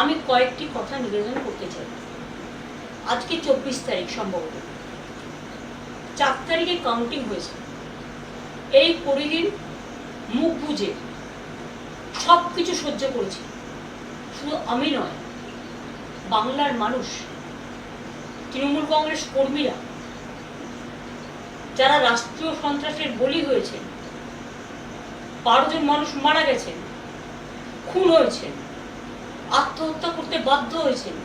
আমি কয়েকটি কথা নিবেদন করতে চাই। আজকে 24 তারিখ, সম্ভবত 4 তারিখে কাউন্টিং হয়েছে। এই পরিদিন মুখ বুঝে সব কিছু সহ্য করেছি। শুধু আমি নয়, বাংলার মানুষ, তৃণমূল কংগ্রেস কর্মীরা, যারা রাষ্ট্রীয় সন্ত্রাসের বলি হয়েছেন, 12 জন মানুষ মারা গেছেন, খুন হয়েছেন, আত্মহত্যা করতে বাধ্য হয়েছেন,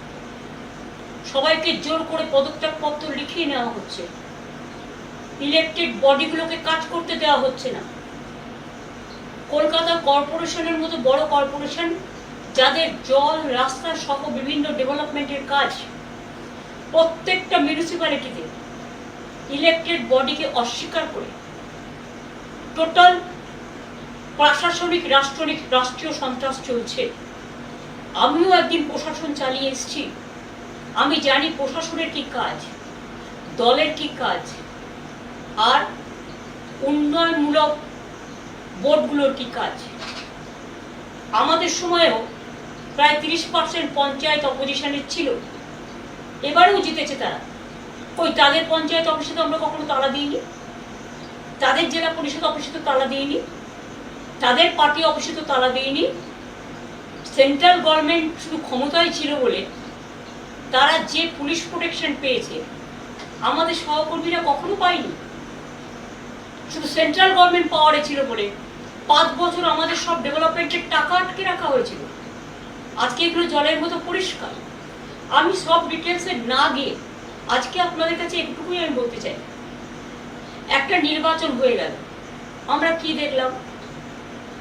সবাইকে জোর করে পদত্যাগপত্র লিখিয়ে নেওয়া হচ্ছে, ইলেকটেড বডিগুলোকে কাজ করতে দেওয়া হচ্ছে না। কলকাতা কর্পোরেশনের মতো বড় কর্পোরেশন, যাদের জল, রাস্তা সহ বিভিন্ন ডেভেলপমেন্টের কাজ, প্রত্যেকটা মিউনিসিপ্যালিটিতে ইলেকটেড বডিকে অস্বীকার করে টোটাল প্রশাসনিক রাষ্ট্রীয় সন্ত্রাস চলছে। আমিও একদিন প্রশাসন চালিয়ে এসেছি। আমি জানি প্রশাসনের কি কাজ, দলের কি কাজ, আর উন্নয়নমূলক বোর্ডগুলোর কি কাজ। আমাদের সময়েও প্রায় 30% পঞ্চায়েত অপোজিশনের ছিল, এবারেও জিতেছে তারা। ওই তাদের পঞ্চায়েত অফিসে তো আমরা কখনো তালা দিইনি, তাদের জেলা পরিষদ অফিসে তো তালা দিইনি, তাদের পার্টি অফিসে তো তালা দিইনি। সেন্ট্রাল গভর্নমেন্ট শুধু ক্ষমতায় ছিল বলে তারা যে পুলিশ প্রোটেকশন পেয়েছে, আমাদের সহকর্মীরা কখনো পায়নি। শুধু সেন্ট্রাল গভর্নমেন্ট পাওয়ারে ছিল বলে 5 বছর আমাদের সব ডেভেলপমেন্টের টাকা আটকে রাখা হয়েছিল। আজকে এগুলো জলের মতো পরিষ্কার। আমি সব ডিটেলসে না গিয়ে আজকে আপনাদের কাছে একটুকুই আমি বলতে চাই, একটা নির্বাচন হয়ে গেল, আমরা কি দেখলাম?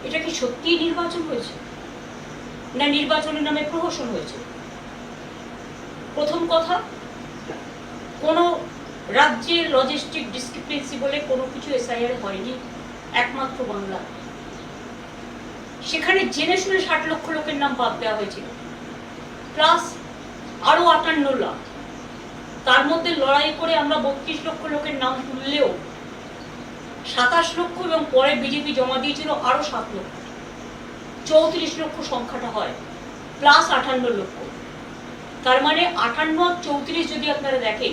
এটা কি সত্যিই নির্বাচন হয়েছে, না নির্বাচনের নামে প্রহসন হয়েছে? প্রথম কথা, কোনো রাজ্যের লজিস্টিক ডিসক্রিপেন্সি বলে কোনো কিছু এসআইআর হয়নি, একমাত্র বাংলা। সেখানে জেনে শুনে 60 লক্ষ লোকের নাম বাদ দেওয়া হয়েছিল, প্লাস আরো 58 লাখ। তার মধ্যে লড়াই করে আমরা 32 লক্ষ লোকের নাম তুললেও 27 লক্ষ, এবং পরে বিজেপি জমা দিয়েছিল আরো 7 লক্ষ, 34 লক্ষ সংখ্যাটা হয়, প্লাস 58 লক্ষ। তার মানে 58 আর 34 যদি আপনারা দেখেন,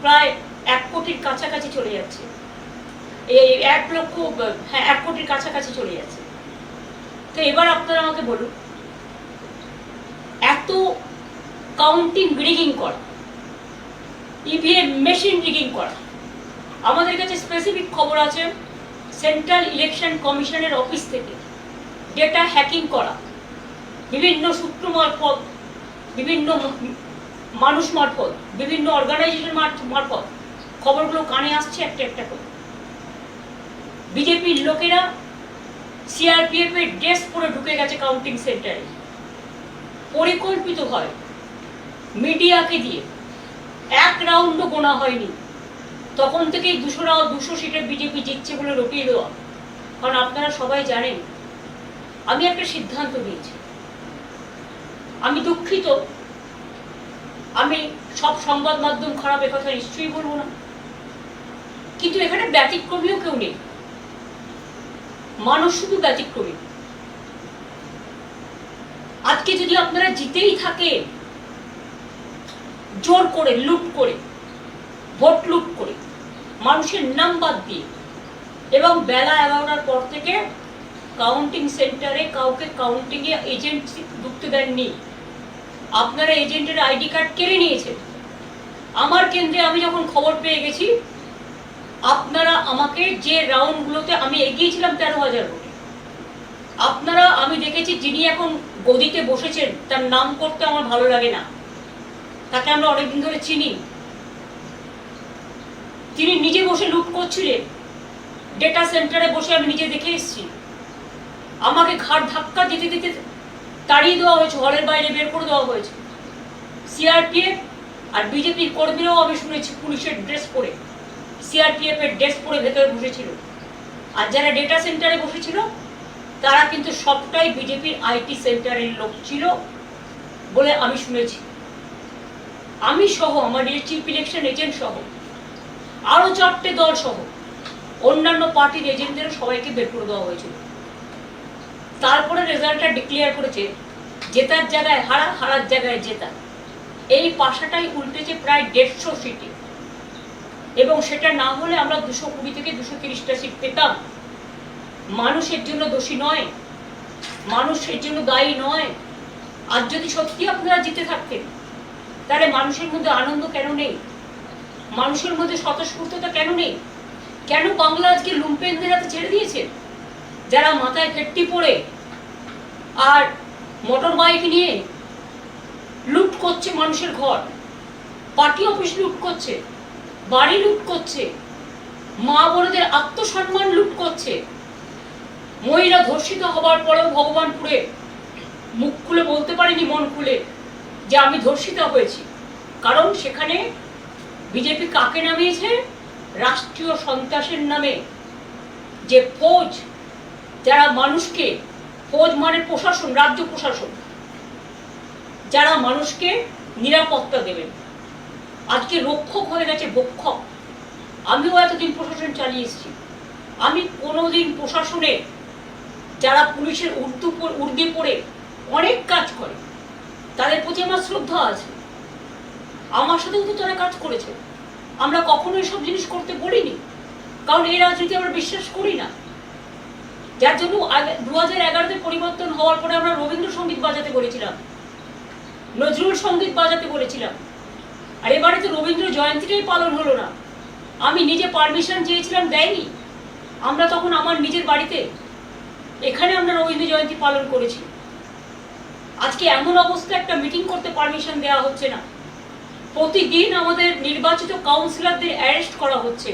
প্রায় 1 কোটির কাছাকাছি চলে যাচ্ছে। এই 1 লক্ষ, হ্যাঁ 1 কোটির কাছাকাছি চলে যাচ্ছে। তো এবার আপনারা আমাকে বলুন, এত কাউন্টিং রিগিং করা, ইভিএম মেশিন রিগিং করা, আমাদের কাছে স্পেসিফিক খবর আছে সেন্ট্রাল ইলেকশন কমিশনের অফিস থেকে ডেটা হ্যাকিং করা, বিভিন্ন সূত্র মারফত, বিভিন্ন মানুষ মারফত, বিভিন্ন অর্গানাইজেশন মারফত খবরগুলো কানে আসছে একটা একটা করে। বিজেপির লোকেরা সিআরপিএফ এর ড্রেস পরে ঢুকে গেছে কাউন্টিং সেন্টারে, পরিকল্পিতভাবে মিডিয়াকে দিয়ে। 1 রাউন্ডও গোনা হয়নি, তখন থেকেই 200 সিটের বিজেপি জিতছে বলে রটিয়ে দেওয়া। কারণ আপনারা সবাই জানেন, আমি একটা সিদ্ধান্ত নিয়েছি। আমি দুঃখিত, আমি সব সংবাদ মাধ্যম খারাপ, একথা নিশ্চয়ই বলবো না, কিন্তু এখানে ব্যতিক্রমীও কেউ নেই, মানুষ শুধু ব্যতিক্রমী। আজকে যদি আপনারা জিতেই থাকে, জোর করে, লুট করে, ভোট লুট করে, মানুষের নাম বাদ দিয়ে, এবং বেলা 11টার পর থেকে কাউন্টিং সেন্টারে কাউকে কাউন্টিং এ এজেন্ট ঢুকতে দেননি, আপনারা এজেন্টের আইডি কার্ড কেড়ে নিয়েছেন। আমার কেন্দ্রে আমি যখন খবর পেয়ে গেছি, আপনারা আমাকে যে রাউন্ডগুলোতে আমি এগিয়েছিলাম 13,000 ভোটে, আপনারা, আমি দেখেছি যিনি এখন গদিতে বসেছেন তার নাম করতে আমার ভালো লাগে না, তাকে আমরা অনেকদিন ধরে চিনি। তিনি নিজে বসে লুট করছিলেন, ডেটা সেন্টারে বসে আমি নিজে দেখে এসেছি। আমাকে ঘাড় ধাক্কা দিতে দিতে তাড়িয়ে দেওয়া হয়েছে, হলের বাইরে বের করে দেওয়া হয়েছে। সিআরপিএফ আর বিজেপির কর্মীরাও আমি শুনেছি পুলিশের ড্রেস পরে, সিআরপিএফ এর ড্রেস পরে ভেতরে বসেছিল। আর যারা ডেটা সেন্টারে বসেছিল তারা কিন্তু সবটাই বিজেপির আইটি সেন্টারের লোক ছিল বলে আমি শুনেছি। আমি সহ, আমার চিফ ইলেকশন এজেন্ট সহ, আরো 4টে দল সহ অন্যান্য পার্টির এজেন্টদেরও সবাইকে বের করে দেওয়া হয়েছিল। তারপরে রেজাল্টটা ডিক্লেয়ার করেছে জেতার জায়গায় হারা, হারার জায়গায় জেতা, এই পাশাটাই উল্টেছে প্রায় 150 সিটে। এবং সেটা না হলে আমরা 220 থেকে 230টা সিট পেতাম। মানুষের জন্য দোষী নয়, মানুষের জন্য দায়ী নয়। আর যদি সত্যি আপনারা জিতে থাকতেন, তাহলে মানুষের মধ্যে আনন্দ কেন নেই? মানুষের মধ্যে স্বতঃস্ফূর্ততা কেন নেই? কেন বাংলা আজকে লুম্পেনদের হাতে ছেড়ে দিয়েছে, যারা মাথায় ফেটটি পড়ে আর মোটর বাইক নিয়ে লুট করছে মানুষের ঘর, পার্টি অফিস লুট করছে, বাড়ি লুট করছে, মা বোনদের আত্মসম্মান লুট করছে। মহিলা ধর্ষিত হবার পরেও ভগবানপুরে মুখ খুলে বলতে পারিনি, মন খুলে, যে আমি ধর্ষিতা হয়েছি। কারণ সেখানে বিজেপি কাকে নামিয়েছে? রাষ্ট্রীয় সন্ত্রাসের নামে যে ফৌজ, যারা মানুষকে, ফৌজ মানে প্রশাসন, রাজ্য প্রশাসন, যারা মানুষকে নিরাপত্তা দেবেন, আজকে রক্ষক হয়ে গেছে ভক্ষক। আমিও এতদিন প্রশাসন চালিয়ে এসেছি, আমি কোনোদিন প্রশাসনে যারা পুলিশের উর্দি পরে অনেক কাজ করে, তাদের প্রতি আমার শ্রদ্ধা আছে। আমার সাথেও তো তারা কাজ করেছে, আমরা কখনো এসব জিনিস করতে বলিনি, কারণ এই রাজনীতি আমরা বিশ্বাস করি না। যার জন্য 2011-তে পরিবর্তন হওয়ার পরে আমরা রবীন্দ্রসঙ্গীত বাজাতে বলেছিলাম, নজরুল সঙ্গীত বাজাতে বলেছিলাম, আর এবারে তো রবীন্দ্র জয়ন্তীটাই পালন হলো না। আমি নিজে পারমিশন চেয়েছিলাম, দেয়নি। আমরা তখন আমার নিজের বাড়িতে এখানে আমরা রবীন্দ্র জয়ন্তী পালন করেছি। আজকে এমন অবস্থা, একটা মিটিং করতে পারমিশন দেওয়া হচ্ছে না। প্রতিদিন আমাদের নির্বাচিত কাউন্সিলরদের অ্যারেস্ট করা হচ্ছে,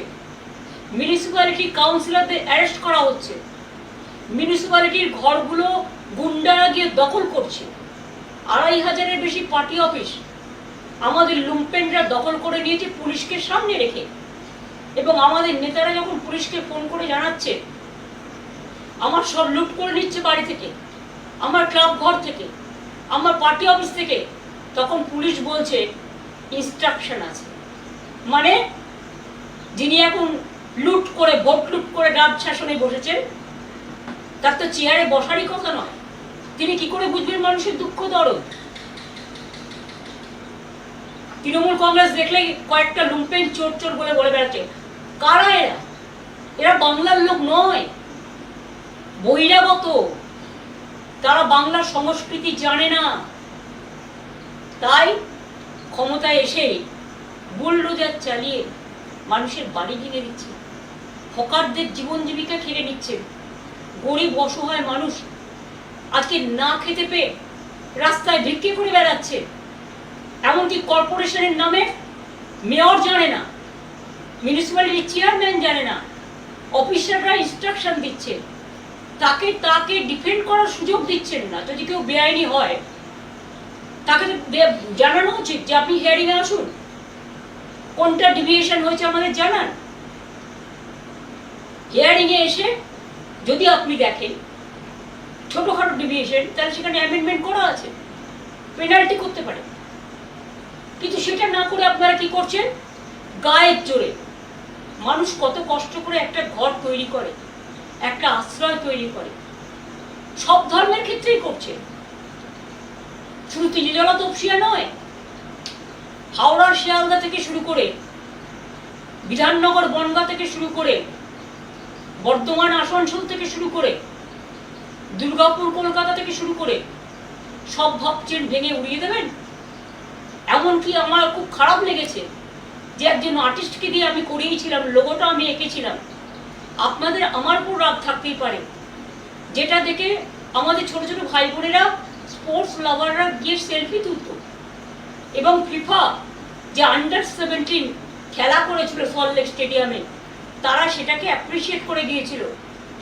মিউনিসিপ্যালিটি কাউন্সিলরদের অ্যারেস্ট করা হচ্ছে, মিউনিসিপ্যালিটির ঘরগুলো গুন্ডারা গিয়ে দখল করছে। 2500-এর বেশি পার্টি অফিস আমাদের লুম্পেনরা দখল করে নিয়েছে পুলিশকে সামনে রেখে। এবং আমাদের নেতারা যখন পুলিশকে ফোন করে জানাচ্ছে আমার সব লুট করে নিচ্ছে বাড়ি থেকে, আমার ক্লাব ঘর থেকে, আমার পার্টি অফিস থেকে, তখন পুলিশ বলছে ইনস্ট্রাকশন আছে। মানে যিনি এখন লুট করে, ভোট লুট করে রাজ শাসনে বসেছেন, তার তো চেয়ারে বসারই কথা নয়। তিনি কি করে বুঝবেন মানুষের দুঃখ দরদ? তৃণমূল কংগ্রেস দেখলে কয়েকটা লুম্পেন চোর চোর বলে বলে বেড়াচ্ছে। কারা এরা? এরা বাংলার লোক নয়, বহিরাগত। তারা বাংলার সংস্কৃতি জানে না, তাই ক্ষমতায় এসে বুলডোজার চালিয়ে মানুষের বাড়ি ভেঙে দিচ্ছে, হকারদের জীবন জীবিকা কেড়ে নিচ্ছে। গরিব অসহায় মানুষ আজকে না খেতে পেয়ে রাস্তায় ভিক্ষে করে বেড়াচ্ছে। এমনকি কর্পোরেশনের নামে মেয়র জানে না, মিউনিসিপ্যালিটির চেয়ারম্যান জানে না, অফিসাররা ইনস্ট্রাকশন দিচ্ছে, তাকে ডিফেন্ড করার সুযোগ দিচ্ছেন না। যদি কেউ বেআইনি হয় তাকে জানানো উচিত যে আপনি হিয়ারিং এ আসুন, কোনটা ডিভিয়েশন হয়েছে আমাদের জানান। হিয়ারিং এ এসে যদি আপনি দেখেন ছোটখাটো ডিভিয়েশন, তাহলে সেখানে অ্যামেন্ডমেন্ট করা আছে, পেনাল্টি করতে পারে। কিন্তু সেটা না করে আপনারা কি করছেন? গায়ের জোরে মানুষ কত কষ্ট করে একটা ঘর তৈরি করে, একটা আশ্রয় তৈরি করে, সব ধর্মের ক্ষেত্রেই করছে, শুধু তিনজলা তপসিয়া নয়। হাওড়ার শিয়ালদা থেকে শুরু করে, বিধাননগর বনগাঁ থেকে শুরু করে, বর্ধমান আসানসোল থেকে শুরু করে, দুর্গাপুর কলকাতা থেকে শুরু করে সব ভাবছেন ভেঙে উড়িয়ে দেবেন। এমনকি আমার খুব খারাপ লেগেছে যে একজন আর্টিস্টকে দিয়ে আমি করিয়েছিলাম, লোগোটা আমি এঁকেছিলাম। আপনাদের আমার উপর রাগ থাকতেই পারে, যেটা দেখে আমাদের ছোট ছোট ভাই বোনেরা, স্পোর্টস লাভাররা গিয়ে সেলফি তুলত। এবং ফিফা যে আন্ডার-17 খেলা করেছিল সল্টলেক স্টেডিয়ামে, তারা সেটাকে অ্যাপ্রিসিয়েট করে গিয়েছিল,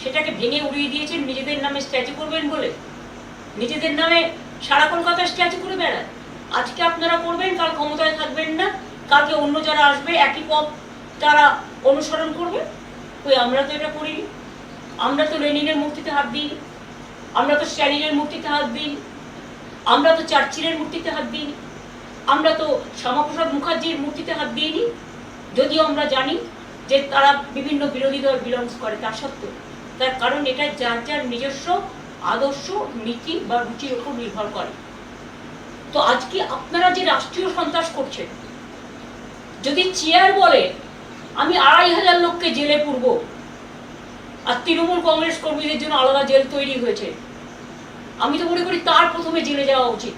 সেটাকে ভেঙে উড়িয়ে দিয়েছেন নিজেদের নামে স্ট্যাচু করবেন বলে। নিজেদের নামে সারা কলকাতা স্ট্যাচু করে বেড়ায়। আজকে আপনারা করবেন, কাল ক্ষমতায় থাকবেন না, কালকে অন্য যারা আসবে একই পথ তারা অনুসরণ করবে। ওই আমরা তো এটা করিনি। আমরা তো লেনিনের মূর্তিতে হাত দিই, আমরা তো স্ট্যালিনের মূর্তিতে হাত দিই, আমরা তো চার্চিলের মূর্তিতে হাত দিই, আমরা তো শ্যামাপ্রসাদ মুখার্জির মূর্তিতে হাত দিইনি। যদিও আমরা জানি যে তারা বিভিন্ন বিরোধী দল বিলংস করে, তার সত্ত্বেও, তার কারণ এটা যার যার নিজস্ব আদর্শ, নীতি বা রুচির উপর নির্ভর করে। তো আজকে আপনারা যে রাষ্ট্রীয় সন্ত্রাস করছেন, যদি চেয়ার বলে আমি ২৫০০ লোককে জেলে পুরবো, আর তৃণমূল কংগ্রেস কর্মীদের জন্য আলাদা জেল তৈরি হয়েছে, আমি তো মনে করি তার প্রথমে জেলে যাওয়া উচিত।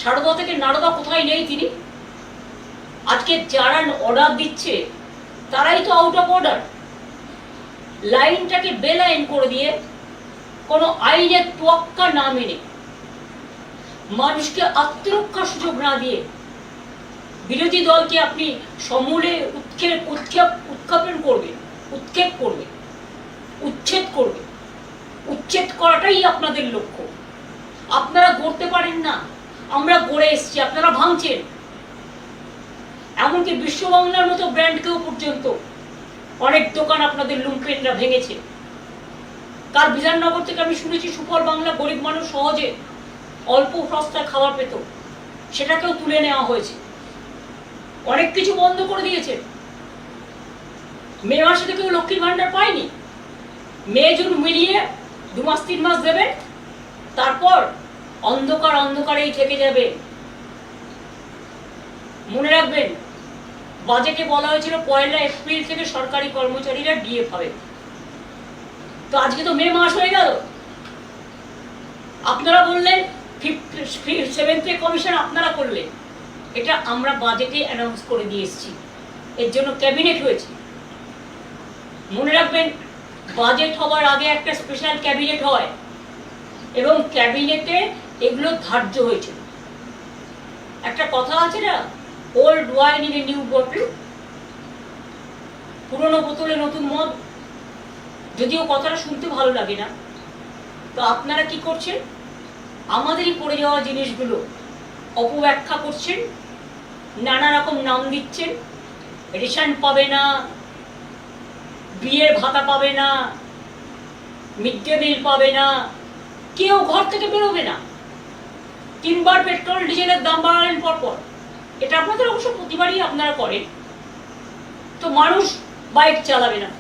সারদা থেকে নারদা কোথায় নেই তিনি? আজকে যারা অর্ডার দিচ্ছে তারাই তো আউট অফ অর্ডার। লাইনটাকে বেলাইন করে দিয়ে কোনো আইনের তোয়াক্কা না মেনে, মানুষকে আত্মরক্ষার সুযোগ না দিয়ে বিরোধী দলকে আপনি সমূলে উৎক্ষেপণ করবে, উৎক্ষেপ করবে, উচ্ছেদ করবে। উচ্ছেদ করাটাই আপনাদের লক্ষ্য। আপনারা গড়তে পারেন না, আমরা গড়ে এসছি, আপনারা ভাঙছেন। এমনকি বিশ্ব বাংলার মতো ব্র্যান্ডকেও পর্যন্ত অনেক দোকান আপনাদের লুম্পেনরা ভেঙেছে। কার বিধাননগর থেকে আমি শুনেছি সুফল বাংলা গরিব মানুষ সহজে অল্প সস্তায় খাবার পেত, সেটাকেও তুলে নেওয়া হয়েছে। অনেক কিছু বন্ধ করে দিয়েছে। মে মাসে তো কেউ লক্ষ্মীর ভান্ডার পায়নি। মে জুন মিলিয়ে 2 মাস 3 মাস দেবে, তারপর অন্ধকার অন্ধকারেই থেকে যাবে। মনে রাখবেন, বাজেটে বলা হয়েছিল 1 এপ্রিল থেকে সরকারি কর্মচারীরা ডিএ পাবে। তো আজকে তো মে মাস হয়ে গেল। আপনারা বললেন 7th পে কমিশন আপনারা করলেন, এটা আমরা বাজেটে অ্যানাউন্স করে দিয়ে এসেছি। এর জন্য ক্যাবিনেট হয়েছে। মনে রাখবেন, বাজেট হবার আগে একটা স্পেশাল ক্যাবিনেট হয় এবং ক্যাবিনেটে এগুলো ধার্য হয়েছিল। একটা কথা আছে না, old wine in a new bottle, পুরনো বোতলে নতুন মদ। যদিও কথাটা শুনতে ভালো লাগে না, তো আপনারা কি করছেন? আমাদেরই পড়ে যাওয়া জিনিসগুলো অপব্যাখ্যা করছেন, নানা রকম নাম দিচ্ছেন। রেশন পাবে না, বিয়ের ভাতা পাবে না, মিড ডে মিল পাবে না, কেউ ঘর থেকে বেরোবে না। 3 বার পেট্রোল ডিজেলের দাম বাড়ালেন পরপর। এটা আপনাদের অবশ্য প্রতিবারই আপনারা করেন। তো মানুষ বাইক চালাবে না,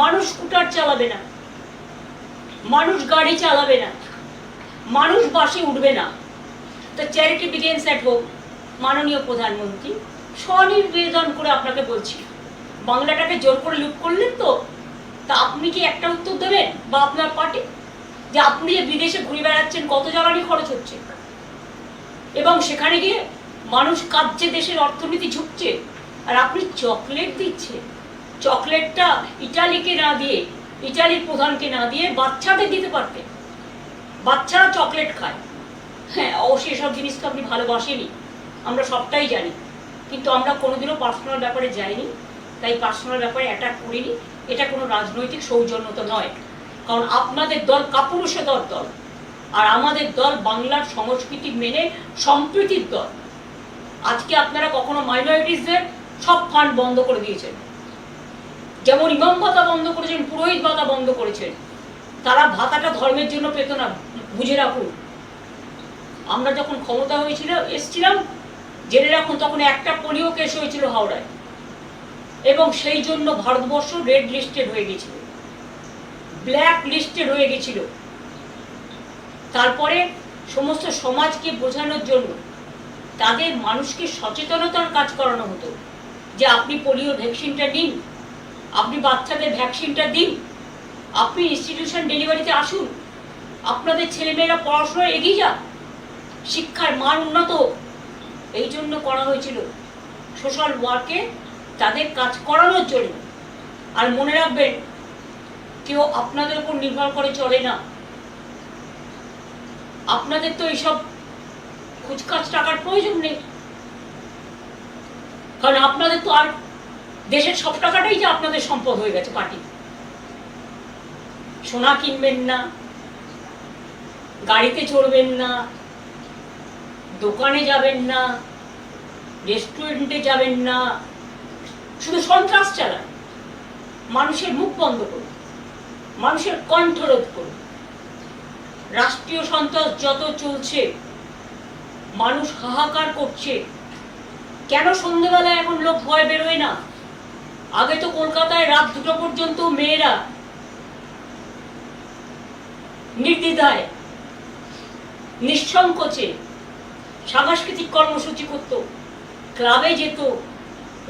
মানুষ স্কুটার চালাবে না, মানুষ গাড়ি চালাবে না, মানুষ বাসে উঠবে না। তো চ্যারিটি বিগিনস অ্যাট হোম। মাননীয় প্রধানমন্ত্রী, স্বনিবেদন করে আপনাকে বলছি, বাংলাটাকে জোর করে লুট করলেন তো, তা আপনি কি একটা উত্তর দেবেন? বা আপনার পার্টি, যে আপনি যে বিদেশে ঘুরে বেড়াচ্ছেন, কত জ্বালানি খরচ হচ্ছে, এবং সেখানে গিয়ে মানুষ কাঁদছে, দেশের অর্থনীতি ঝুঁকছে, আর আপনি চকলেট দিচ্ছেন। চকলেটটা ইটালিকে না দিয়ে, ইটালির প্রধানকে না দিয়ে বাচ্চাদের দিতে পারতেন। বাচ্চারা চকলেট খায়। হ্যাঁ, অবশ্যই এসব জিনিস তো আপনি ভালোবাসেনি, আমরা সবটাই জানি, কিন্তু আমরা কোনোদিনও পার্সোনাল ব্যাপারে যাইনি, তাই পার্সোনাল ব্যাপারে অ্যাটাক করিনি। এটা কোনো রাজনৈতিক সৌজন্যতা নয়, কারণ আপনাদের দল কাপুরুষতার দল, আর আমাদের দল বাংলার সংস্কৃতি মেনে সম্প্রীতির দল। আজকে আপনারা কখনো মাইনরিটিসদের সব ফান্ড বন্ধ করে দিয়েছেন, যেমন ইমাম ভাতা বন্ধ করেছেন, পুরোহিত ভাতা বন্ধ করেছেন। তারা ভাতাটা ধর্মের জন্য পেত না, বুঝে রাখুন। আমরা যখন ক্ষমতা এসছিলাম, জেনে রাখুন, তখন একটা পোলিও কেস হয়েছিল হাওড়ায়, এবং সেই জন্য ভারতবর্ষ রেড লিস্টেড হয়ে গেছিল, ব্ল্যাক লিস্টেড হয়ে গেছিল। তারপরে সমস্ত সমাজকে বোঝানোর জন্য তাদের মানুষকে সচেতনতার কাজ করানো হতো, যে আপনি পোলিও ভ্যাকসিনটা নিন, আপনি বাচ্চাদের ভ্যাকসিনটা দিন, আপনি ইনস্টিটিউশন ডেলিভারিতে আসুন, আপনাদের ছেলেমেয়েরা পড়াশোনায় এগিয়ে যাক, শিক্ষার মান উন্নত হোক। এই জন্য করা হয়েছিল সোশ্যাল ওয়ার্কে তাদের কাজ করানোর জন্য। আর মনে রাখবেন, কেউ আপনাদের উপর নির্ভর করে চলে না। আপনাদের তো এইসব খুচকাচ টাকার প্রয়োজন নেই, কারণ আপনাদের তো আর দেশের সব টাকাটাই যে আপনাদের সম্পদ হয়ে গেছে পার্টি। সোনা কিনবেন না, গাড়িতে চড়বেন না, দোকানে যাবেন না, রেস্টুরেন্টে যাবেন না, শুধু সন্ত্রাস চালান। মানুষের মুখ বন্ধ করুন, মানুষের কণ্ঠরোধ করুন। রাষ্ট্রীয় সন্ত্রাস যত চলছে, মানুষ হাহাকার করছে। কেন সন্ধ্যেবেলায় এখন লোক ভয় বেরোয় না? আগে তো কলকাতায় রাত 2টো পর্যন্ত মেয়েরা নির্দ্বিধায় নিঃসংকোচে সাংস্কৃতিক কর্মসূচি করত, ক্লাবে যেত,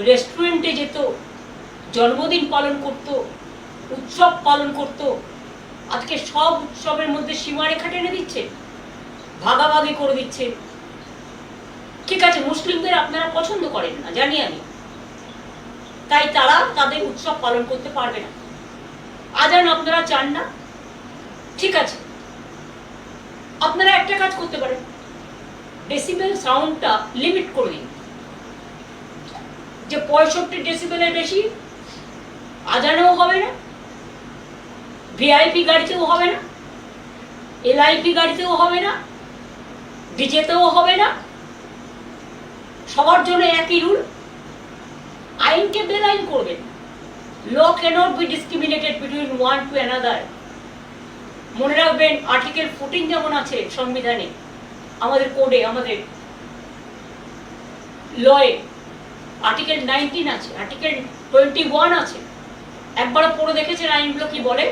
রেস্টুরেন্টে যেত, জন্মদিন পালন করত, উৎসব পালন করত। আজকে সব উৎসবের মধ্যে সীমারেখা টেনে দিচ্ছে, ভাগাভাগি করে দিচ্ছে। ঠিক আছে, মুসলিমদের আপনারা পছন্দ করেন না জানি আমি, তাই তারা তাদের উৎসব পালন করতে পারবে না। আজান আপনারা চান না, ঠিক আছে, আপনারা একটা কাজ করতে পারেন, ডেসিবেল সাউন্ডটা লিমিট করে দিন, যে 65 ডেসিবেলের বেশি আজানেও হবে না, ভিআইপি গাড়িতেও হবে না, এলআইপি গাড়িতেও হবে না, ডিজেতেও হবে না। সবার জন্য একই রুল। আইনকে বেআইন করবেন। Law cannot be discriminated between one to another. মনে রাখবেন, আর্টিকেল 14 যেমন আছে সংবিধানে, আমাদের কোডে, আমাদের লয়ে আর্টিকেল 19 আছে, আর্টিকেল 21 আছে। একবার পড়ে দেখেছেন আইনগুলো কি বলে?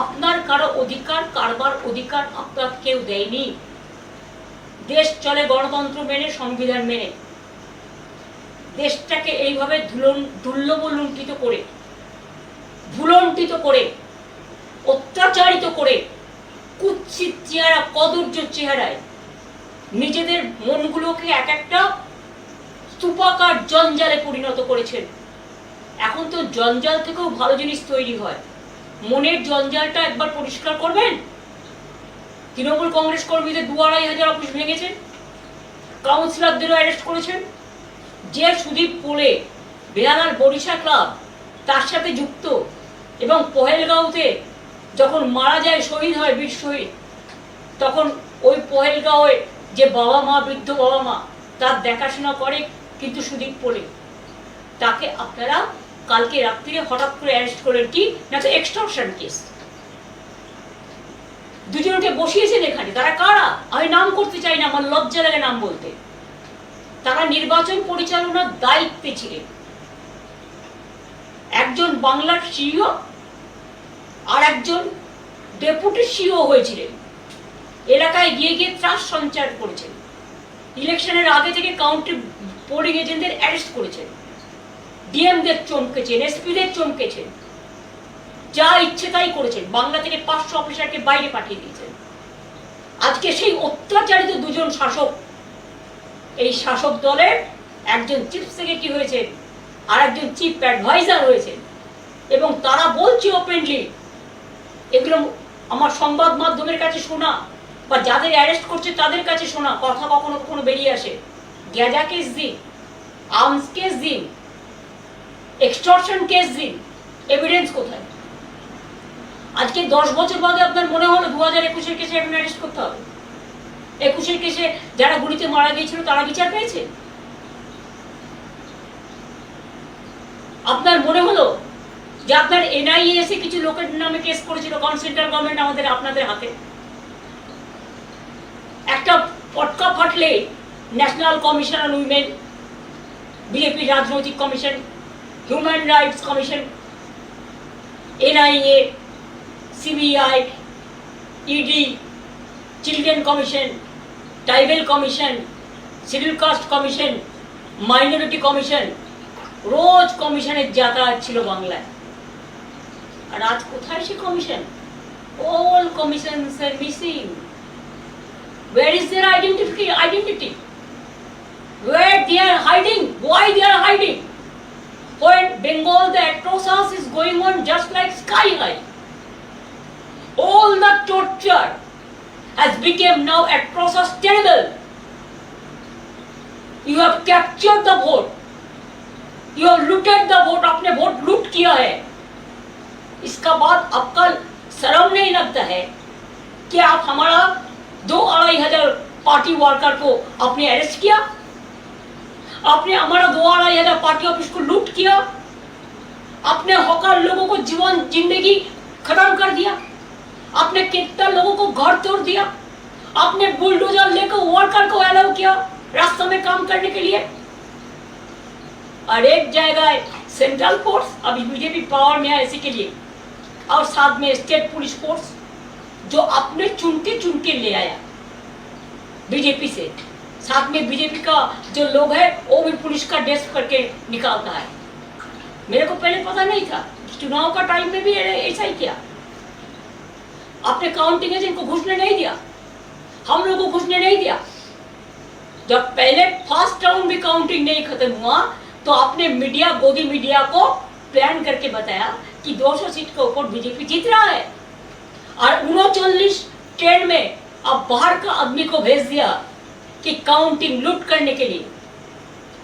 আপনার কারো অধিকার কারবার অধিকার আপনার কেউ দেয়নি। দেশ চলে গণতন্ত্র মেনে, সংবিধান মেনে। দেশটাকে এইভাবে দুর্লভলুণ্ঠিত করে, ভুলণ্ঠিত করে, অত্যাচারিত করে, কুৎসিত চেহারা, কদর্য চেহারায় নিজেদের মনগুলোকে এক একটা স্তূপাকার জঞ্জালে পরিণত করেছেন। এখন তো জঞ্জাল থেকেও ভালো জিনিস তৈরি হয়। মনের জঞ্জালটা একবার পরিষ্কার করবেন। তৃণমূল কংগ্রেস কর্মীদের 2,500 অফিস ভেঙেছেন, কাউন্সিলরদেরও অ্যারেস্ট করেছেন। যে সুদীপ পোলে বেহালার বরিশা ক্লাব তার সাথে যুক্ত, এবং পহেলগাঁওতে যখন মারা যায়, শহীদ হয়, বীর শহীদ, তখন ওই পহেলগাঁওয়ে যে বাবা মা, বৃদ্ধ বাবা মা, তার দেখাশোনা করে কিন্তু সুদীপ পোলে। তাকে আপনারা কালকে রাত্রিরে হঠাৎ করে অ্যারেস্ট করেন, কি না তো এক্সটর্শন কেস। দুজনকে বসিয়েছেন এখানে। তারা কারা? আমি নাম করতে চাই না, আমার লজ্জা লাগে নাম বলতে। তারা নির্বাচন পরিচালনার দায়িত্বে ছিলেন। একজন বাংলার সিইও আর একজন ডেপুটি সিইও হয়েছিলেন। এলাকায় গিয়ে গিয়ে ত্রাস সঞ্চার করেছেন। ইলেকশনের আগে থেকে কাউন্টি পোলিং এজেন্টদের অ্যারেস্ট করেছেন, ডিএমদের চমকেছেন, এসপিদের চমকেছেন, যা ইচ্ছে তাই করেছেন। বাংলা থেকে 500 অফিসারকে বাইরে পাঠিয়ে দিয়েছেন। আজকে সেই অত্যাচারিত দুজন শাসক, এই শাসক দলের একজন চিফ সেক্রেটারি হয়েছেন আর একজন চিফ অ্যাডভাইজার হয়েছেন, এবং তারা বলছে ওপেনলি, এগুলো আমার সংবাদ মাধ্যমের কাছে শোনা বা যাদের অ্যারেস্ট করছে তাদের কাছে শোনা কথা কখনো কখনো বেরিয়ে আসে। গ্যাজা কেস দিন, আর্মস কেস দিন, এক্সটর্শন কেস দিন, এভিডেন্স কোথায়? আজকে 10 বছর বাদে আপনার মনে হলো 2021-এর কেসে এখন অ্যারেস্ট করতে হবে? 21-এর কেসে যারা গুলিতে মারা গিয়েছিল তারা বিচার পেয়েছে? আপনার মনে হলো যে আপনার এনআইএ এসে কিছু লোকের নামে কেস করেছিল, কারণ সেন্ট্রাল গভর্নমেন্ট আমাদের আপনাদের হাতে? একটা পটকা ফাটলে national commission on women, BJP রাজনৈতিক commission, human rights commission, NIA, CBI, ED, children commission, tribal commission, schedule caste commission, minority commission, রোজ কমিশনের যাতায়াত ছিল বাংলায়। আর আজ কোথায় সে commission? All commissions are missing. Where is their identity? Where they are hiding? Why they are hiding? When Bengal, the atrocious is going on just like sky high. All the torture has become now atrocious, terrible. You have captured the vote. You have looted the vote. आपने vote लूट किया है। इसका बाद आपका शर्म नहीं लगता है कि आप हमारा 2-2,500 पार्टी वर्कर को आपने अरेस्ट किया? आपने हमारा 2-2,500 पार्टी ऑफिस को लूट किया? आपने हॉकर लोगों को जीवन जिंदगी खत्म कर दिया? आपने कितना लोगों को घर तोड़ दिया? आपने बुलडोजर लेकर वर्कर को अलाउ किया रास्ते में काम करने के लिए? और एक जगह सेंट्रल फोर्स, अभी बीजेपी पावर में है इसी के लिए, और साथ में स्टेट पुलिस फोर्स, जो आपने चुन के ले आया बीजेपी से, साथ में बीजेपी का जो लोग है वो भी पुलिस का ड्रेस करके निकालता है। मेरे को पहले पता नहीं था, चुनाव का टाइम में भी ऐसा ही किया। आपने काउंटिंग एजेंट को घुसने नहीं दिया, हम लोगों को घुसने नहीं दिया। जब पहले फर्स्ट राउंड भी काउंटिंग नहीं खत्म हुआ तो आपने मीडिया, गोदी मीडिया को प्लान करके बताया कि 200 सीट के ऊपर बीजेपी जीत रहा है, और 39 ट्रेन में अब बाहर का आदमी को भेज दिया कि काउंटिंग लूट करने के लिए।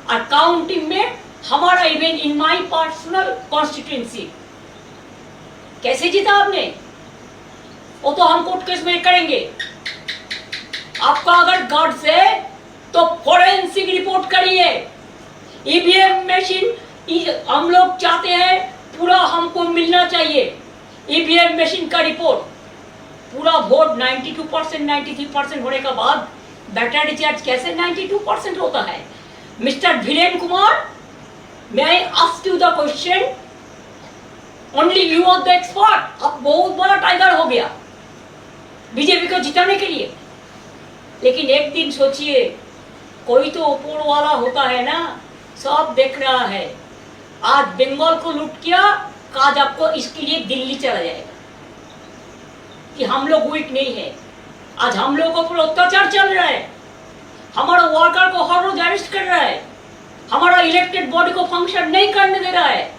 और काउंटिंग में हमारा event in my personal constituency कैसे जीता आपने, वो तो हम कोर्ट केस में करेंगे। आपका अगर गट्स है तो फोरेंसिक रिपोर्ट करिए। ईवीएम मशीन हम लोग चाहते हैं पूरा हमको मिलना चाहिए। ईवीएम मशीन का रिपोर्ट पूरा वोट 92%, 93% होने के बाद बैटर रिचार्ज कैसे 92% होता है? Mister Dhiren Kumar, may I ask you the question? Only you are the expert। अब बहुत बड़ा टाइगर हो गया बीजेपी को जिताने के लिए। लेकिन एक दिन सोचिए, कोई तो ऊपर वाला होता है ना, सब देख रहा है। आज बंगाल को लूट किया, आज आपको इसके लिए दिल्ली चला जाएगा कि हम लोग वीक नहीं है। आज हम लोगों पर अत्याचार चल रहा है, हमारा वर्कर को हर रोज अरेस्ट कर रहा है, हमारा इलेक्टेड बॉडी को फंक्शन नहीं करने दे रहा है।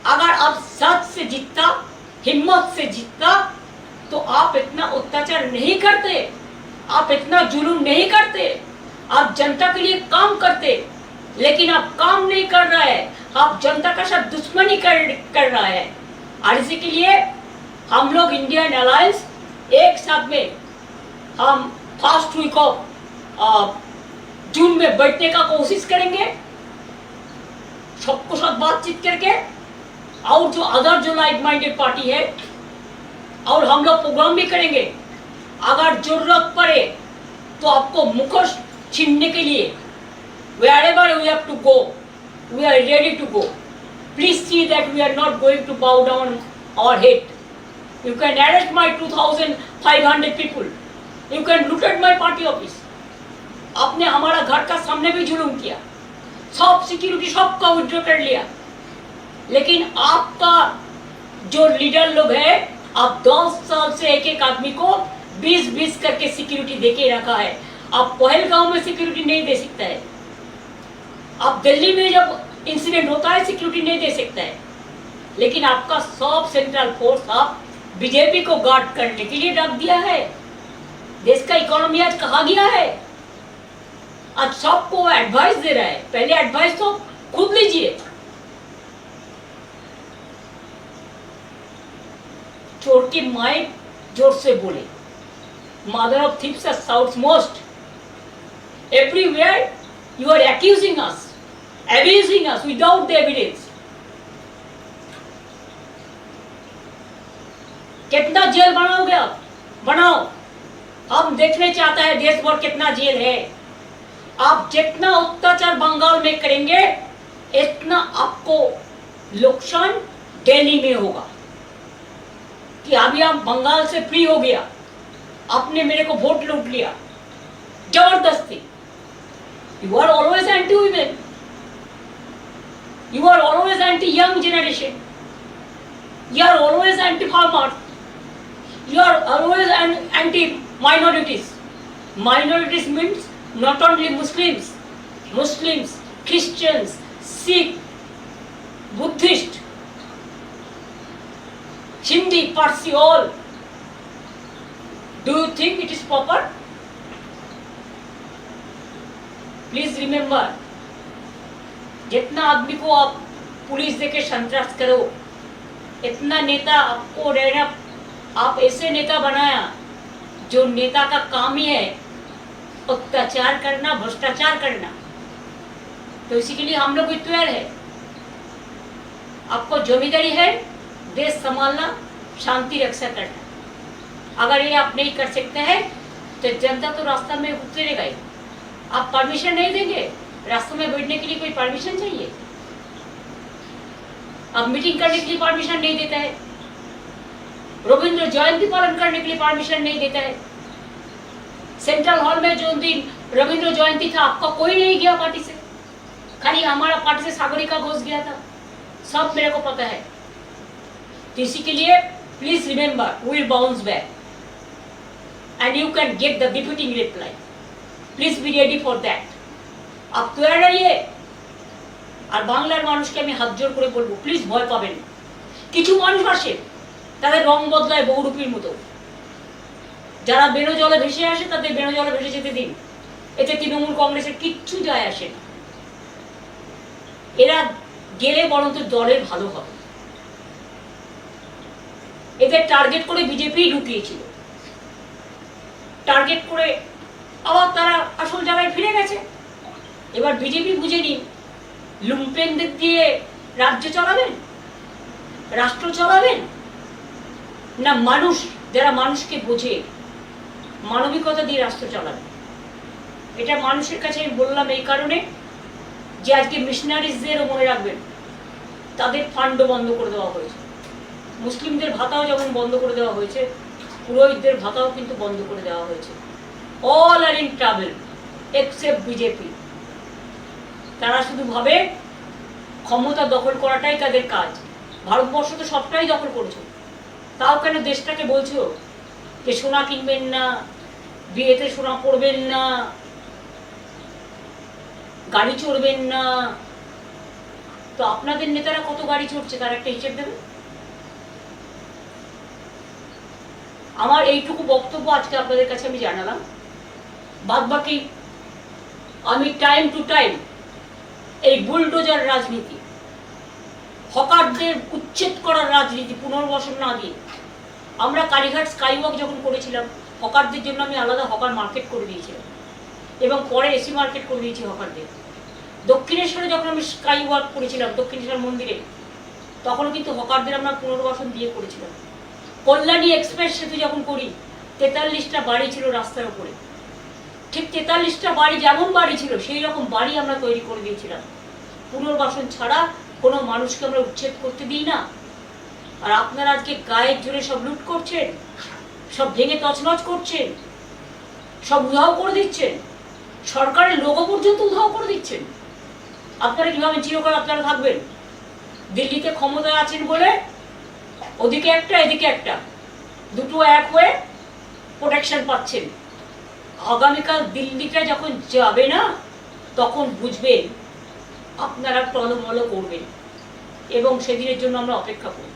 अगर आप सच से जीतता, हिम्मत से जीतता, तो आप इतना अत्याचार नहीं करते, आप इतना जुलूम नहीं करते, आप जनता के लिए काम करते। लेकिन आप काम नहीं कर रहा है, आप जनता का साथ दुश्मनी कर रहा है। और इसी के लिए हम लोग इंडियन अलायंस एक साथ में हम फर्स्ट वीक ऑफ जून में बैठने का कोशिश करेंगे, सबको साथ बातचीत करके। और जो अदर जो लाइक माइंडेड पार्टी है, और हम लोग प्रोग्राम भी करेंगे। अगर जरूरत पड़े तो आपको मुखोश छीनने के लिए wherever we have to go, we are ready to go. Please see that we are not going to bow down our head. You can arrest my 2,500 people. You can loot at my party office. आपने हमारा घर का सामने भी जुलूम किया, सब security सबका विड्रॉ कर लिया। लेकिन आपका जो लीडर लोग है, आप 10 साल से एक एक आदमी को 20-20 करके सिक्योरिटी देके रखा है। आप पहलगांव में सिक्योरिटी नहीं दे सकता है, आप दिल्ली में जब इंसिडेंट होता है सिक्योरिटी नहीं दे सकता है। लेकिन आपका सब सेंट्रल फोर्स आप बीजेपी को गार्ड करने के लिए रख दिया है। देश का इकोनॉमी आज कहाँ गया है? आज सबको एडवाइस दे रहा है। पहले एडवाइस तो खुद लीजिए। चोर की माई जोर से बोले, mother of thieves south most. Everywhere you are accusing us, abusing us without the evidence। कितना जेल बनाओगे आप? बनाओ, हम देखने चाहते हैं देश भर कितना जेल है। आप जितना अत्याचार बंगाल में करेंगे, इतना आपको नुकसान दिल्ली में होगा। कि अभी आप बंगाल से फ्री हो गया, आपने मेरे को वोट लूट लिया जबरदस्ती। You are always anti-women. You are always anti-young generation. You are always anti-farmers. You are always anti-minorities. Minorities means not only Muslims, Christians, Sikh, Buddhist, Hindi, Parsi, all. Do you think it is proper? Please remember, जितना आदमी को आप police देके संतरास करो, इतना नेता आपको रहना, आप ऐसे नेता बनाया जो नेता का काम ही है अत्याचार करना, भ्रष्टाचार करना। तो इसी के लिए हम लोग तैयार है। आपको जिम्मेदारी है देश संभालना, शांति रक्षा करना। अगर ये आप नहीं कर सकते हैं तो जनता तो रास्ता में उतरेगा ही। आप परमिशन नहीं देंगे, रास्ते में बैठने के लिए कोई परमिशन चाहिए? अब मीटिंग करने के लिए परमिशन नहीं देता है, रविंद्र जयंती पालन करने के लिए परमिशन नहीं देता है। सेंट्रल हॉल में जो दिन रविंद्र जयंती था आपका कोई नहीं गया पार्टी से, खाली हमारा पार्टी से सागरिका घोष गया था, सब मेरे को पता है। तो इसी के लिए please remember we will bounce back and you can get the befitting reply. Please be ready for that. आप तैयार रहिए। আর বাংলার মানুষকে আমি হাত জোর করে বলবো, প্লিজ ভয় পাবেন। কিছু মানুষ আসে তাদের রং বদলায় বহুরূপীর মতো, যারা বেরো জলে ভেসে আসে তাদের বেরো জলে ভেসে যেতে দিন, এতে তৃণমূল কংগ্রেসের কিচ্ছু যায় আসে না। এরা গেলে বরঞ্চ দলের ভালো হবে। এদের টার্গেট করে বিজেপি ঢুকিয়েছিল, টার্গেট করে আবার তারা আসল জায়গায় ফিরে গেছে। এবার বিজেপি বুঝে নিন, লুম্পেনদের দিয়ে রাজ্য চালাবেন, রাষ্ট্র চালাবেন, না মানুষ যারা মানুষকে বোঝে মানবিকতা দিয়ে রাষ্ট্র চালাবেন। এটা মানুষের কাছে আমি বললাম এই কারণে যে আজকে মিশনারিজদেরও মনে রাখবেন, তাদের ফান্ডও বন্ধ করে দেওয়া হয়েছে, মুসলিমদের ভাতাও যেমন বন্ধ করে দেওয়া হয়েছে, পুরোহিতদের ভাতাও কিন্তু বন্ধ করে দেওয়া হয়েছে। All are in travel except BJP. তারা শুধু ভাবে ক্ষমতা দখল করাটাই তাদের কাজ। ভারতবর্ষ তো সবটাই দখল করেছে, তাও কেন দেশটাকে বলছো যে সোনা কিনবেন না, বিয়েতে সোনা পরবেন না, গাড়ি চড়বেন না। তো আপনাদের নেতারা কত গাড়ি চড়ছে তার একটা হিসেব দেবেন। আমার এইটুকু বক্তব্য আজকে আপনাদের কাছে আমি জানালাম। বাদ বাকি আমি টাইম টু টাইম এই বুলডোজার রাজনীতি, হকারদের উচ্ছেদ করার রাজনীতি, পুনর্বাসন না দিয়ে, আমরা কালীঘাট স্কাইওয়াক যখন করেছিলাম হকারদের জন্য আমি আলাদা হকার মার্কেট করে দিয়েছিলাম এবং পরে এসি মার্কেট করে দিয়েছি হকারদের। দক্ষিণেশ্বরে যখন আমি স্কাইওয়াক করেছিলাম দক্ষিণেশ্বর মন্দিরে, তখন কিন্তু হকারদের আমরা পুনর্বাসন দিয়ে করেছিলাম। কল্যাণী এক্সপ্রেস সেতু যখন করি 43টা বাড়ি ছিল রাস্তার উপরে, ঠিক 43টা বাড়ি যেমন বাড়ি ছিল সেই রকম বাড়ি আমরা তৈরি করে দিয়েছিলাম। পুনর্বাসন ছাড়া কোনো মানুষকে আমরা উচ্ছেদ করতে দিই না। আর আপনারা আজকে গায়ের জোরে সব লুট করছেন, সব ভেঙে তছনছ করছেন, সব উধাও করে দিচ্ছেন, সরকারের লোগো পর্যন্ত উধাও করে দিচ্ছেন। আপনারা কিভাবে চিরকাল আপনারা থাকবেন? দিল্লিতে ক্ষমতায় আছেন বলে ওদিকে একটা এদিকে একটা, দুটো এক হয়ে প্রোটেকশন পাচ্ছেন। আগামীকাল দিল্লিতে যখন যাবে না তখন বুঝবেন আপনারা টলমল করবেন এবং সেদিনের জন্য আমরা অপেক্ষা করব।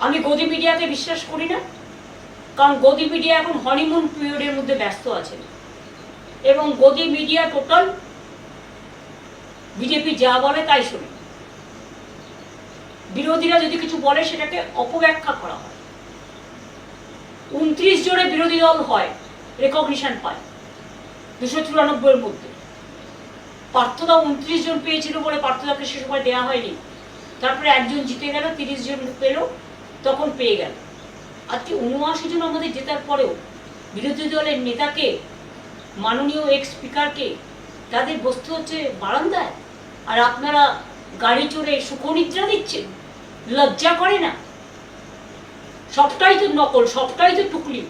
আমি গদি মিডিয়াকে বিশ্বাস করি না, কারণ গদি মিডিয়া এখন হনিমুন পিরিয়ডের মধ্যে ব্যস্ত আছে এবং গদি মিডিয়া টোটাল বিজেপি যা বলে তাই শোনে। বিরোধীরা যদি কিছু বলে সেটাকে অপব্যাখ্যা করা হয়। 29 জনে বিরোধী দল হয়, রেকগনিশন পায় 294 এর মধ্যে। পার্থদা 29 জন পেয়েছিল বলে পার্থদাকে সে সময় দেওয়া হয়নি, তারপরে একজন জিতে গেল, 30 জন পেল, তখন পেয়ে গেল। আজকে 79 জন আমাদের জেতার পরেও বিরোধী দলের নেতাকে, মাননীয় এক্স স্পিকারকে তাদের বসতে হচ্ছে বারান্দায়, আর আপনারা গাড়ি চড়ে সুখনিদ্রা দিচ্ছেন। লজ্জা করে না? সবটাই তো নকল, সবটাই তো টুকলি।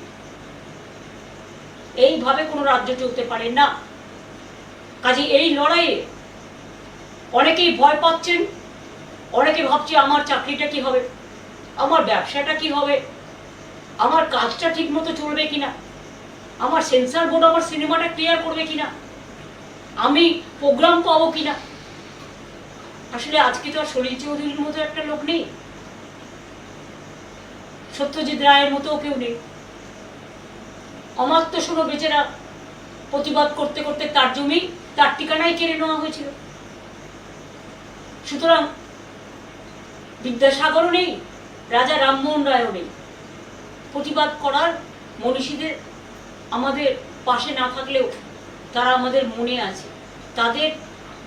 এইভাবে কোনো রাজ্য চলতে পারে না। কাজে এই লড়াইয়ে অনেকেই ভয় পাচ্ছেন, অনেকে ভাবছে আমার চাকরিটা কি হবে, আমার ব্যবসাটা কি হবে, আমার কাজটা ঠিক মতো চলবে কিনা, আমার সেন্সর বোর্ড আমার সিনেমাটা ক্লিয়ার করবে কিনা, আমি প্রোগ্রাম পাবো কিনা। আসলে আজকে তো আর সলিল চৌধুরীর মতো একটা লোক নেই, সত্যজিৎ রায়ের মতো কেউ নেই। অমাত্য শোনো বেচারা প্রতিবাদ করতে করতে তার জমি, তার ঠিকানায় কেড়ে নেওয়া হয়েছিল। সুতরাং বিদ্যাসাগরও নেই, রাজা রামমোহন রায়ও নেই। প্রতিবাদ করার মনীষীদের আমাদের পাশে না থাকলেও তারা আমাদের মনে আছে, তাদের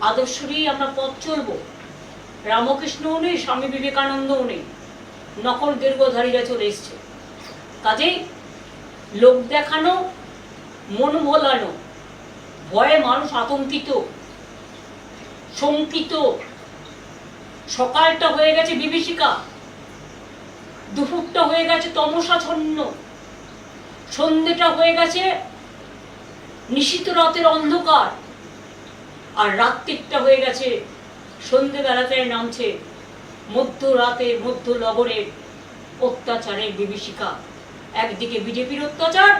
আদর্শ নিয়েই আমরা পথ চলব। রামকৃষ্ণও নেই, স্বামী বিবেকানন্দও নেই, নকল দীর্ঘধারীরা চলে এসছে। কাজেই লোক দেখানো, মন ভোলানো, ভয়ে মানুষ আতঙ্কিত, শঙ্কিত। সকালটা হয়ে গেছে বিভীষিকা, দুপুরটা হয়ে গেছে তমসাচ্ছন্ন, সন্ধ্যেটা হয়ে গেছে নিশীথ রাতের অন্ধকার, আর রাত্রিটা হয়ে গেছে সন্ধ্যেবেলাতে নামছে মধ্যরাতে মধ্য নগরের অত্যাচারের বিভীষিকা। একদিকে বিজেপির অত্যাচার,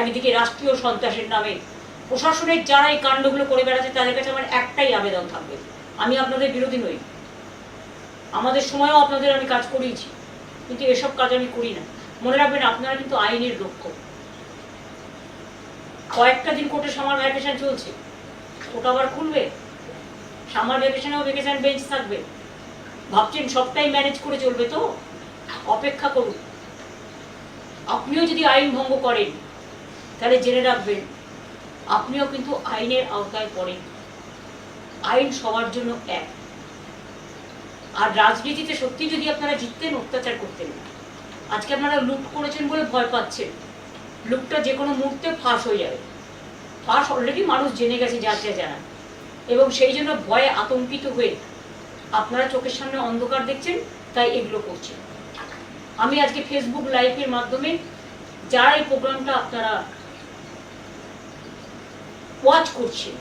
একদিকে রাষ্ট্রীয় সন্ত্রাসের নামে প্রশাসনের যারা এই কাণ্ডগুলো করে বেড়াচ্ছে তাদের কাছে আমার একটাই আবেদন থাকবে, আমি আপনাদের বিরোধী নই, আমাদের সময়ও আপনাদের আমি কাজ করিয়েছি, কিন্তু এসব কাজ আমি করি না। মনে রাখবেন আপনারা কিন্তু আইনের রক্ষক। কয়েকটা দিন কোর্টে সামার ভ্যাকেশন চলছে, কোর্ট আবার খুলবে, সামার ভ্যাকেশনেও ভ্যাকেশন বেঞ্চ থাকবে, ভাবছেন সবটাই ম্যানেজ করে চলবে? তো অপেক্ষা করুন। আপনিও যদি আইন ভঙ্গ করেন তাহলে জেনে রাখবেন আপনিও কিন্তু আইনের আওতায় পড়েন। আইন সবার জন্য এক। আর রাজনীতিতে সত্যি যদি আপনারা জিততেন, অত্যাচার করতেন না। আজকে আপনারা লুট করেছেন বলে ভয় পাচ্ছেন, লুটটা যে কোনো মুহূর্তে ফাঁস হয়ে যাবে। ফাঁস অলরেডি মানুষ জেনে গেছে, যা যা জানা, এবং সেই জন্য ভয়ে আতঙ্কিত হয়ে আপনারা চোখের সামনে অন্ধকার দেখছেন, তাই এগুলো করছেন। আমি আজকে ফেসবুক লাইভের মাধ্যমে যারা এই প্রোগ্রামটা আপনারা ওয়াচ করছেন,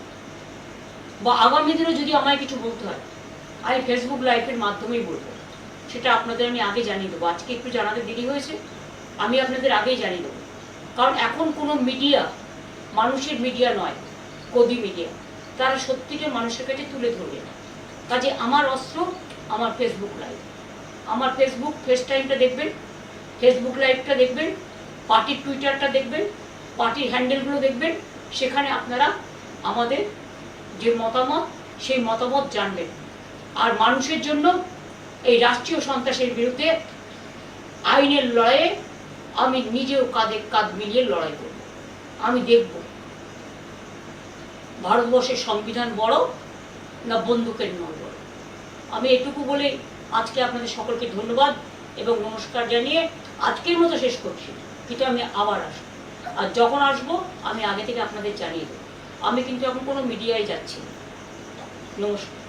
বা আগামী দিনে যদি আমায় কিছু বলতে হয় আমি ফেসবুক লাইভের মাধ্যমেই বলবো, সেটা আপনাদের আমি আগে জানিয়ে দেবো। আজকে একটু জানাতে দেরি হয়েছে, আমি আপনাদের আগেই জানিয়ে দেবো। কারণ এখন কোনো মিডিয়া মানুষের মিডিয়া নয়, গদি মিডিয়া, তারা সত্যিটা মানুষের কাছে তুলে ধরবে না। কাজে আমার অস্ত্র আমার ফেসবুক লাইভ, আমার ফেসবুক ফেস টাইমটা দেখবেন, ফেসবুক লাইভটা দেখবেন, পার্টির টুইটারটা দেখবেন, পার্টির হ্যান্ডেলগুলো দেখবেন। সেখানে আপনারা আমাদের যে মতামত, সেই মতামত জানবেন। আর মানুষের জন্য এই রাষ্ট্রীয় সন্ত্রাসের বিরুদ্ধে আইনের লড়াইয়ে আমি নিজেও কাঁধে কাঁধ মিলিয়ে লড়াই করব। আমি দেখব ভারতবর্ষের সংবিধান বড় না বন্দুকের নয় বড়। আমি এটুকু বলে আজকে আপনাদের সকলকে ধন্যবাদ এবং নমস্কার জানিয়ে আজকের মতো শেষ করছি। কিন্তু আমি আবার আসবো, আর যখন আসবো আমি আগে থেকে আপনাদের জানিয়ে দেবো। আমি কিন্তু এখন কোনো মিডিয়ায় যাচ্ছি না। নমস্কার।